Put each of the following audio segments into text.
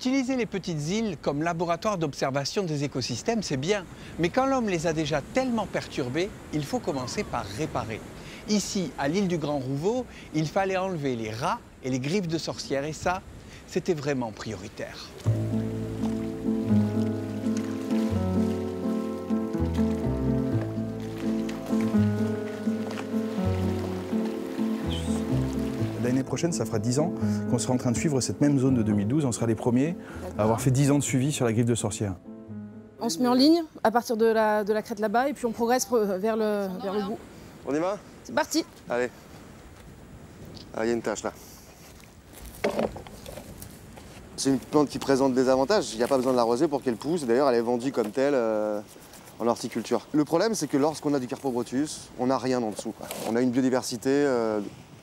Utiliser les petites îles comme laboratoire d'observation des écosystèmes, c'est bien. Mais quand l'homme les a déjà tellement perturbés, il faut commencer par réparer. Ici, à l'île du Grand Rouveau, il fallait enlever les rats et les griffes de sorcières. Et ça, c'était vraiment prioritaire. L'année prochaine, ça fera 10 ans qu'on sera en train de suivre cette même zone de 2012. On sera les premiers à avoir fait 10 ans de suivi sur la griffe de sorcière. On se met en ligne à partir de la crête là-bas et puis on progresse vers le bout. On y va? C'est parti. Allez. Ah, il y a une tâche là. C'est une plante qui présente des avantages. Il n'y a pas besoin de l'arroser pour qu'elle pousse. D'ailleurs, elle est vendue comme telle en horticulture. Le problème, c'est que lorsqu'on a du Carpobrotus, on n'a rien en dessous, quoi. On a une biodiversité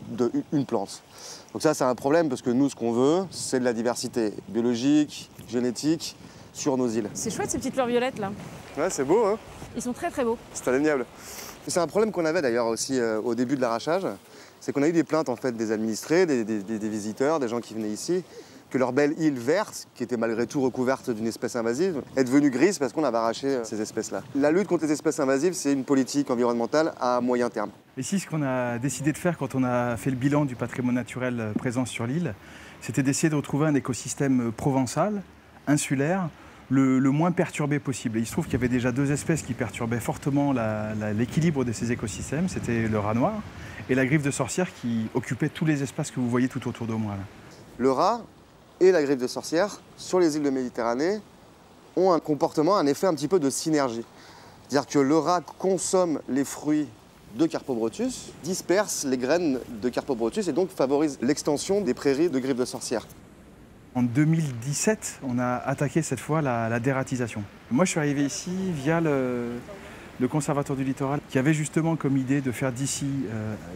d'une plante. Donc ça, c'est un problème parce que nous, ce qu'on veut, c'est de la diversité biologique, génétique sur nos îles. C'est chouette ces petites fleurs violettes là. Ouais, c'est beau, hein? Ils sont très très beaux. C'est indéniable. C'est un problème qu'on avait d'ailleurs aussi au début de l'arrachage. C'est qu'on a eu des plaintes en fait des administrés, des visiteurs, des gens qui venaient ici, que leur belle île verte, qui était malgré tout recouverte d'une espèce invasive, est devenue grise parce qu'on avait arraché ces espèces-là. La lutte contre les espèces invasives, c'est une politique environnementale à moyen terme. Ici, ce qu'on a décidé de faire quand on a fait le bilan du patrimoine naturel présent sur l'île, c'était d'essayer de retrouver un écosystème provençal, insulaire, le moins perturbé possible. Et il se trouve qu'il y avait déjà deux espèces qui perturbaient fortement l'équilibre de ces écosystèmes. C'était le rat noir et la griffe de sorcière qui occupait tous les espaces que vous voyez tout autour de moi, là. Le rat et la griffe de sorcière, sur les îles de Méditerranée, ont un comportement, un effet un petit peu de synergie. C'est-à-dire que le rat consomme les fruits de Carpobrotus, disperse les graines de Carpobrotus et donc favorise l'extension des prairies de griffe de sorcière. En 2017, on a attaqué cette fois la dératisation. Moi, je suis arrivé ici via le conservateur du littoral qui avait justement comme idée de faire d'ici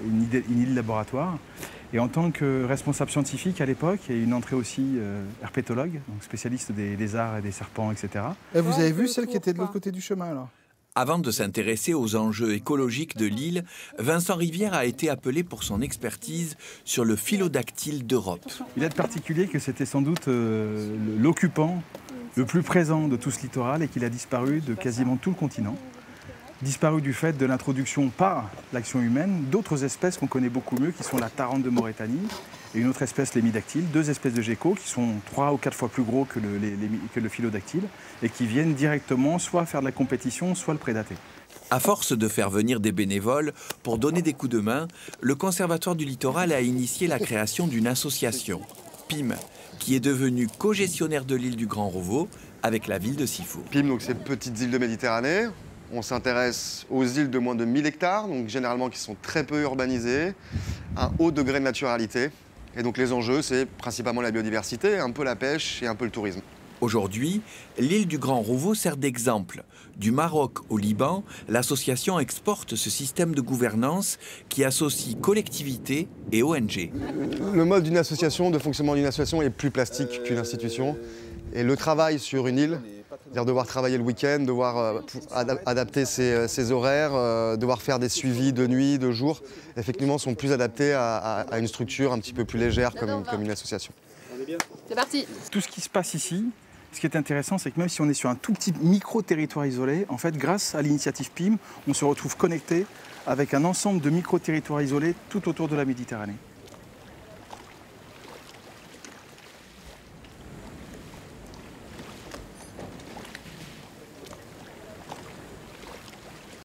une île laboratoire. Et en tant que responsable scientifique à l'époque, et une entrée aussi herpétologue, donc spécialiste des lézards et des serpents, etc. Et vous avez vu celle qui était de l'autre côté du chemin, alors? Avant de s'intéresser aux enjeux écologiques de l'île, Vincent Rivière a été appelé pour son expertise sur le phylodactyle d'Europe. Il est de particulier que c'était sans doute l'occupant le plus présent de tout ce littoral et qu'il a disparu de quasiment tout le continent. Disparu du fait de l'introduction par l'action humaine d'autres espèces qu'on connaît beaucoup mieux, qui sont la tarente de Mauritanie et une autre espèce, l'hémidactyle, deux espèces de geckos qui sont 3 ou 4 fois plus gros que le phylodactyle et qui viennent directement soit faire de la compétition, soit le prédater. À force de faire venir des bénévoles pour donner des coups de main, le Conservatoire du littoral a initié la création d'une association, PIM, qui est devenue co-gestionnaire de l'île du Grand Rouveau avec la ville de Sifour. PIM, donc c'est Petites Îles de Méditerranée. On s'intéresse aux îles de moins de 1000 hectares, donc généralement qui sont très peu urbanisées, un haut degré de naturalité. Et donc les enjeux, c'est principalement la biodiversité, un peu la pêche et un peu le tourisme. Aujourd'hui, l'île du Grand Rouveau sert d'exemple. Du Maroc au Liban, l'association exporte ce système de gouvernance qui associe collectivités et ONG. Le mode d'une association, de fonctionnement d'une association est plus plastique qu'une institution. Et le travail sur une île, c'est-à-dire devoir travailler le week-end, devoir adapter ses horaires, devoir faire des suivis de nuit, de jour, effectivement sont plus adaptés à une structure un petit peu plus légère comme une association. C'est parti. Tout ce qui se passe ici, ce qui est intéressant, c'est que même si on est sur un tout petit micro-territoire isolé, en fait, grâce à l'initiative PIM, on se retrouve connecté avec un ensemble de micro-territoires isolés tout autour de la Méditerranée.